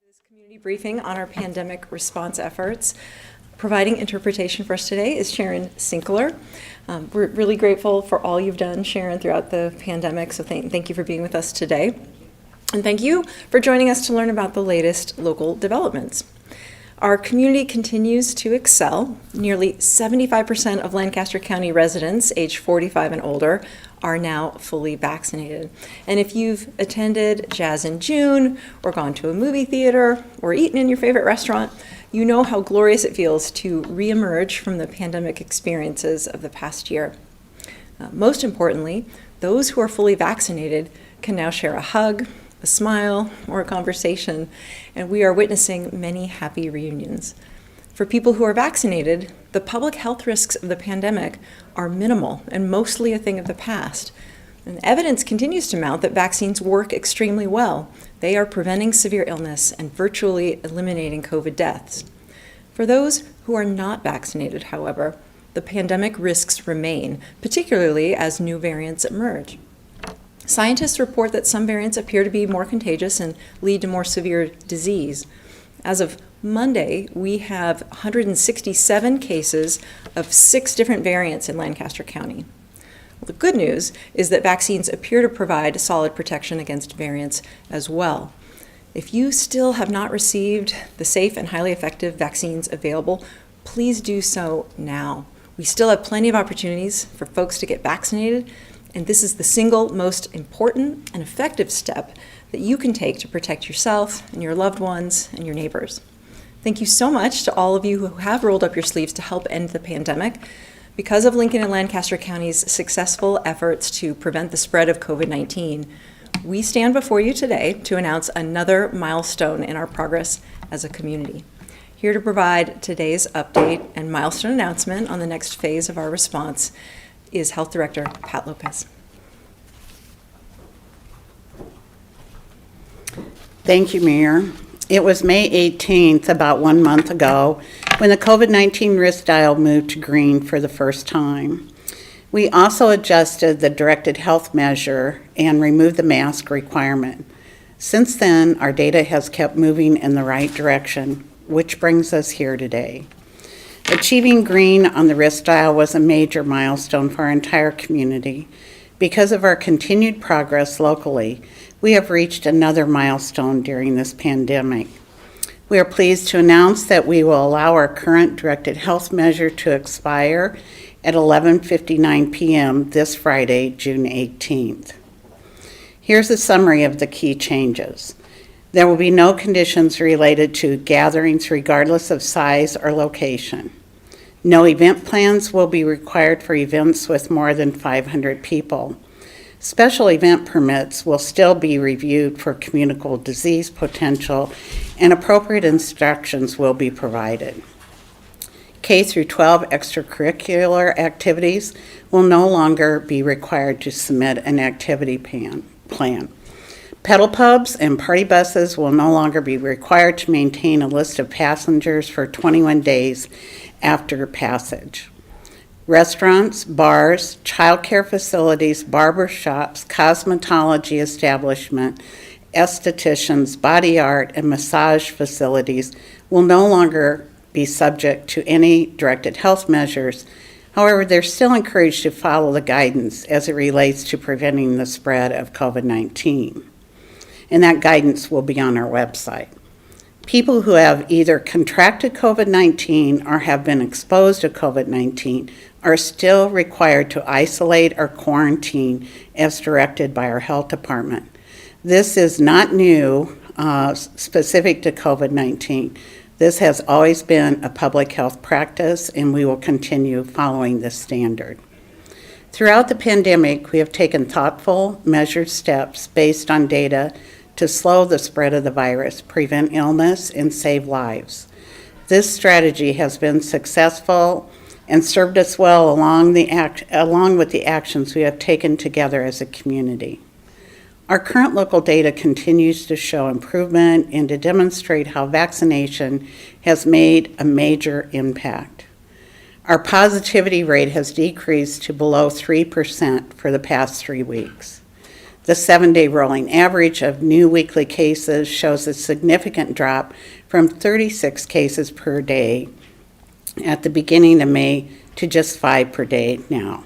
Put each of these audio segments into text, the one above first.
This community briefing on our pandemic response efforts. Providing interpretation for us today is Sharon Sinkler. We're really grateful for all you've done, Sharon, throughout the pandemic, so thank you for being with us today. And thank you for joining us to learn about the latest local developments. Our community continues to excel. Nearly 75% of Lancaster County residents age 45 and older are now fully vaccinated. And if you've attended Jazz in June, or gone to a movie theater, or eaten in your favorite restaurant, you know how glorious it feels to reemerge from the pandemic experiences of the past year. Most importantly, those who are fully vaccinated can now share a hug, a smile, or a conversation, and we are witnessing many happy reunions. For people who are vaccinated, the public health risks of the pandemic are minimal and mostly a thing of the past. And evidence continues to mount that vaccines work extremely well. They are preventing severe illness and virtually eliminating COVID deaths. For those who are not vaccinated, however, the pandemic risks remain, particularly as new variants emerge. Scientists report that some variants appear to be more contagious and lead to more severe disease. As of Monday, we have 167 cases of 6 different variants in Lancaster County. Well, the good news is that vaccines appear to provide solid protection against variants as well. If you still have not received the safe and highly effective vaccines available, please do so now. We still have plenty of opportunities for folks to get vaccinated, and this is the single most important and effective step that you can take to protect yourself and your loved ones and your neighbors. Thank you so much to all of you who have rolled up your sleeves to help end the pandemic. Because of Lincoln and Lancaster County's successful efforts to prevent the spread of COVID-19, we stand before you today to announce another milestone in our progress as a community. Here to provide today's update and milestone announcement on the next phase of our response is Health Director Pat Lopez. Thank you, Mayor. It was May 18th, about 1 month ago, when the COVID-19 risk dial moved to green for the first time. We also adjusted the directed health measure and removed the mask requirement. Since then, our data has kept moving in the right direction, which brings us here today. Achieving green on the risk dial was a major milestone for our entire community. Because of our continued progress locally, we have reached another milestone during this pandemic. We are pleased to announce that we will allow our current directed health measure to expire at 11:59 p.m. this Friday, June 18th. Here's a summary of the key changes. There will be no conditions related to gatherings regardless of size or location. No event plans will be required for events with more than 500 people. Special event permits will still be reviewed for communicable disease potential, and appropriate instructions will be provided. K through 12 extracurricular activities will no longer be required to submit an activity plan. Pedal pubs and party buses will no longer be required to maintain a list of passengers for 21 days after passage. Restaurants, bars, childcare facilities, barber shops, cosmetology establishments, estheticians, body art, and massage facilities will no longer be subject to any directed health measures. However, they're still encouraged to follow the guidance as it relates to preventing the spread of COVID-19. And that guidance will be on our website. People who have either contracted COVID-19 or have been exposed to COVID-19 are still required to isolate or quarantine as directed by our health department. This is not new, specific to COVID-19. This has always been a public health practice, and we will continue following this standard. Throughout the pandemic, we have taken thoughtful, measured steps based on data to slow the spread of the virus, prevent illness, and save lives. This strategy has been successful and served us well along with the actions we have taken together as a community. Our current local data continues to show improvement and to demonstrate how vaccination has made a major impact. Our positivity rate has decreased to below 3% for the past 3 weeks. The 7-day rolling average of new weekly cases shows a significant drop from 36 cases per day at the beginning of May to just 5 per day now.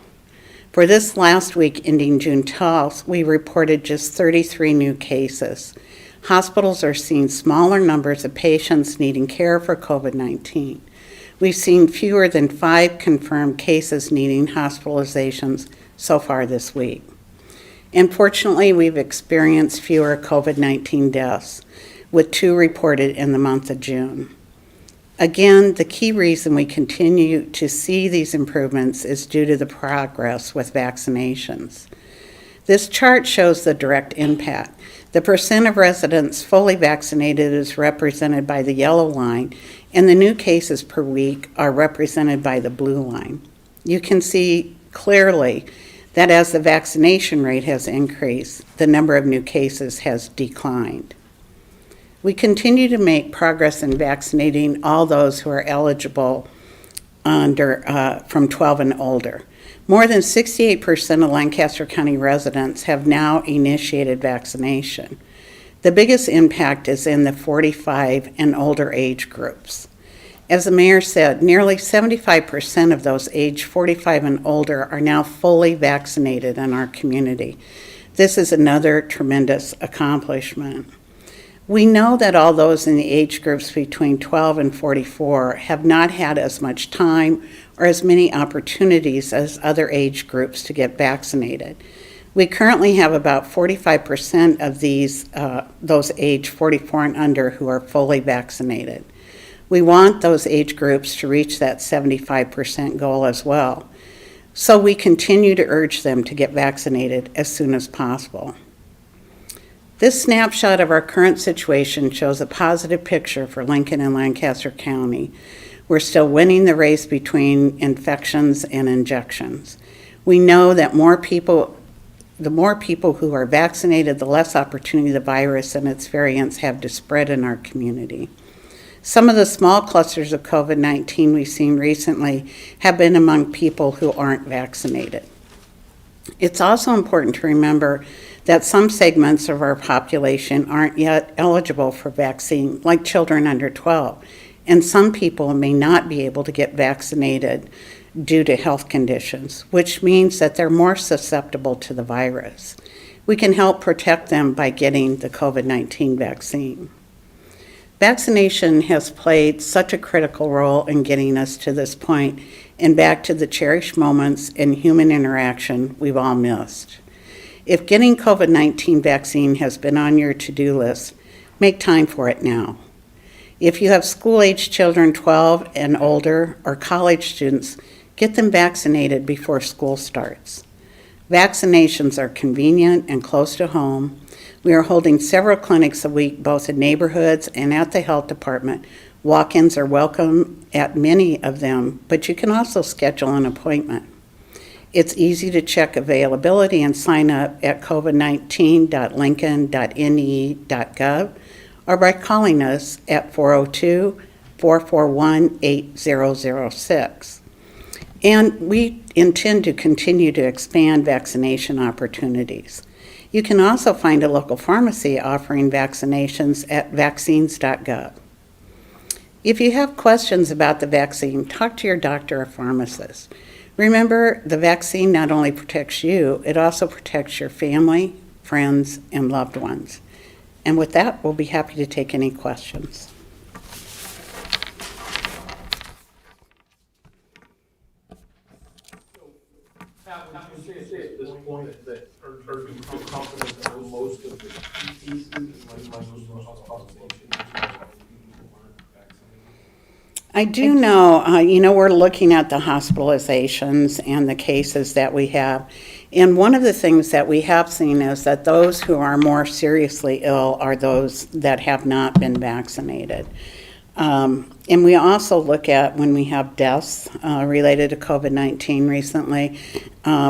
For this last week ending June 12th, we reported just 33 new cases. Hospitals are seeing smaller numbers of patients needing care for COVID-19. We've seen fewer than 5 confirmed cases needing hospitalizations so far this week. Unfortunately, we've experienced fewer COVID-19 deaths, with 2 reported in the month of June. Again, the key reason we continue to see these improvements is due to the progress with vaccinations. This chart shows the direct impact. The percent of residents fully vaccinated is represented by the yellow line, and the new cases per week are represented by the blue line. You can see clearly that as the vaccination rate has increased, the number of new cases has declined. We continue to make progress in vaccinating all those who are eligible from 12 and older. More than 68% of Lancaster County residents have now initiated vaccination. The biggest impact is in the 45 and older age groups. As the mayor said, nearly 75% of those aged 45 and older are now fully vaccinated in our community. This is another tremendous accomplishment. We know that all those in the age groups between 12 and 44 have not had as much time or as many opportunities as other age groups to get vaccinated. We currently have about 45% of those age 44 and under who are fully vaccinated. We want those age groups to reach that 75% goal as well. So we continue to urge them to get vaccinated as soon as possible. This snapshot of our current situation shows a positive picture for Lincoln and Lancaster County. We're still winning the race between infections and injections. We know that the more people who are vaccinated, the less opportunity the virus and its variants have to spread in our community. Some of the small clusters of COVID-19 we've seen recently have been among people who aren't vaccinated. It's also important to remember that some segments of our population aren't yet eligible for vaccine, like children under 12, and some people may not be able to get vaccinated due to health conditions, which means that they're more susceptible to the virus. We can help protect them by getting the COVID-19 vaccine. Vaccination has played such a critical role in getting us to this point and back to the cherished moments in human interaction we've all missed. If getting COVID-19 vaccine has been on your to-do list, make time for it now. If you have school-age children 12 and older or college students, get them vaccinated before school starts. Vaccinations are convenient and close to home. We are holding several clinics a week, both in neighborhoods and at the health department. Walk-ins are welcome at many of them, but you can also schedule an appointment. It's easy to check availability and sign up at covid19.lincoln.ne.gov or by calling us at 402-441-8006. And we intend to continue to expand vaccination opportunities. You can also find a local pharmacy offering vaccinations at vaccines.gov. If you have questions about the vaccine, talk to your doctor or pharmacist. Remember, the vaccine not only protects you, it also protects your family, friends, and loved ones. And with that, we'll be happy to take any questions. Would you say at this point that, or do you feel confident that most of the key cases, like I do know, we're looking at the hospitalizations and the cases that we have. And one of the things that we have seen is that those who are more seriously ill are those that have not been vaccinated. And we also look at when we have deaths related to COVID-19 recently,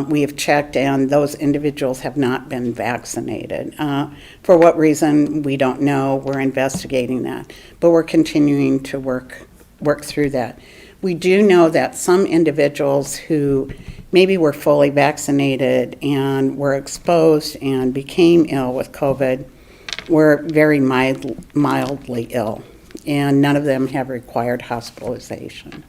we have checked and those individuals have not been vaccinated. For what reason, we don't know. We're investigating that. But we're continuing to work through that. We do know that some individuals who maybe were fully vaccinated and were exposed and became ill with COVID were very mildly ill, and none of them have required hospitalization.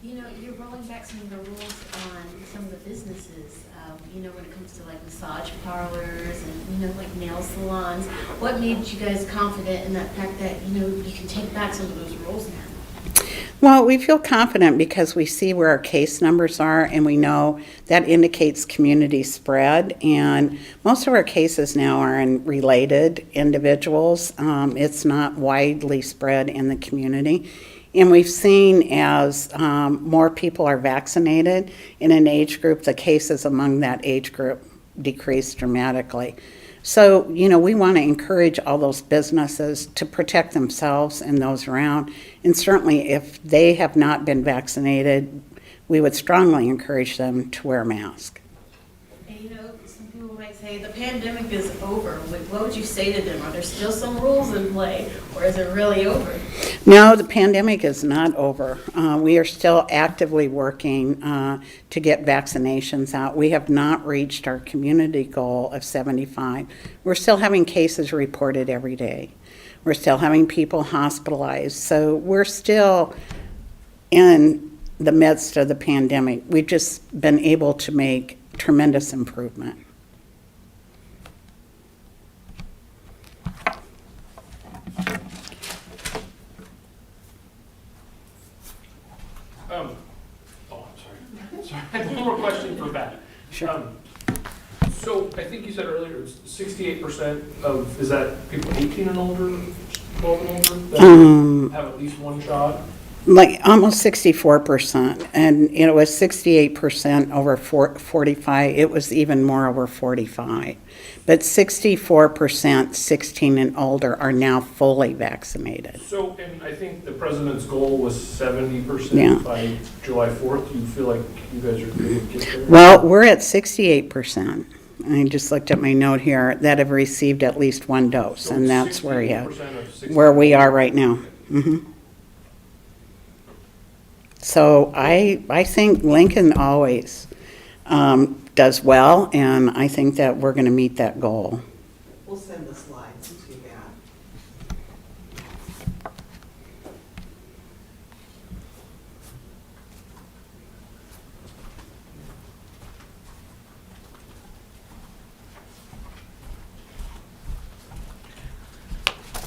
You know, you're rolling back some of the rules on some of the businesses, you know, when it comes to like massage parlors and, you know, like nail salons. What made you guys confident in that fact that, you know, you can take back some of those rules now? Well, we feel confident because we see where our case numbers are, and we know that indicates community spread. And most of our cases now are in related individuals. It's not widely spread in the community. And we've seen as more people are vaccinated in an age group, the cases among that age group decrease dramatically. So, you know, we want to encourage all those businesses to protect themselves and those around. And certainly if they have not been vaccinated, we would strongly encourage them to wear a mask. And you know, some people might say the pandemic is over. What would you say to them? Are there still some rules in play, or is it really over? No, the pandemic is not over. We are still actively working to get vaccinations out. We have not reached our community goal of 75. We're still having cases reported every day. We're still having people hospitalized. So we're still in the midst of the pandemic. We've just been able to make tremendous improvement. Oh, I'm sorry. I have one more question for Pat. Sure. So I think you said earlier, it's 68% of, is that people 18 and older, 12 and older, that have at least one shot? Like almost 64%, and it was 68% over 45. It was even more over 45. But 64%, 16 and older, are now fully vaccinated. So, and I think the president's goal was 70% Yeah. by July 4th. Do you feel like you guys are going to get there? Well, we're at 68%. I just looked at my note here that have received at least one dose, So and that's where we 68% of 60 where we are right now. So I think Lincoln always does well, and I think that we're going to meet that goal. We'll send the slides to you guys.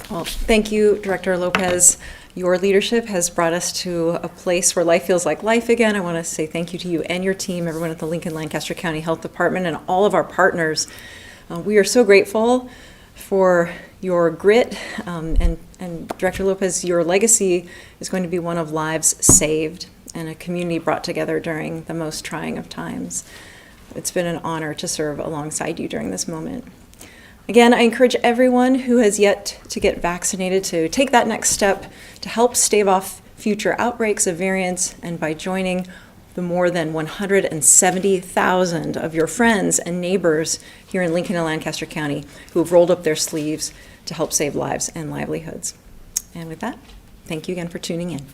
Well, thank you, Director Lopez. Your leadership has brought us to a place where life feels like life again. I want to say thank you to you and your team, everyone at the Lincoln Lancaster County Health Department, and all of our partners. We are so grateful for your grit, and Director Lopez, your legacy is going to be one of lives saved and a community brought together during the most trying of times. It's been an honor to serve alongside you during this moment. Again, I encourage everyone who has yet to get vaccinated to take that next step to help stave off future outbreaks of variants, and by joining the more than 170,000 of your friends and neighbors here in Lincoln and Lancaster County who have rolled up their sleeves to help save lives and livelihoods. And with that, thank you again for tuning in.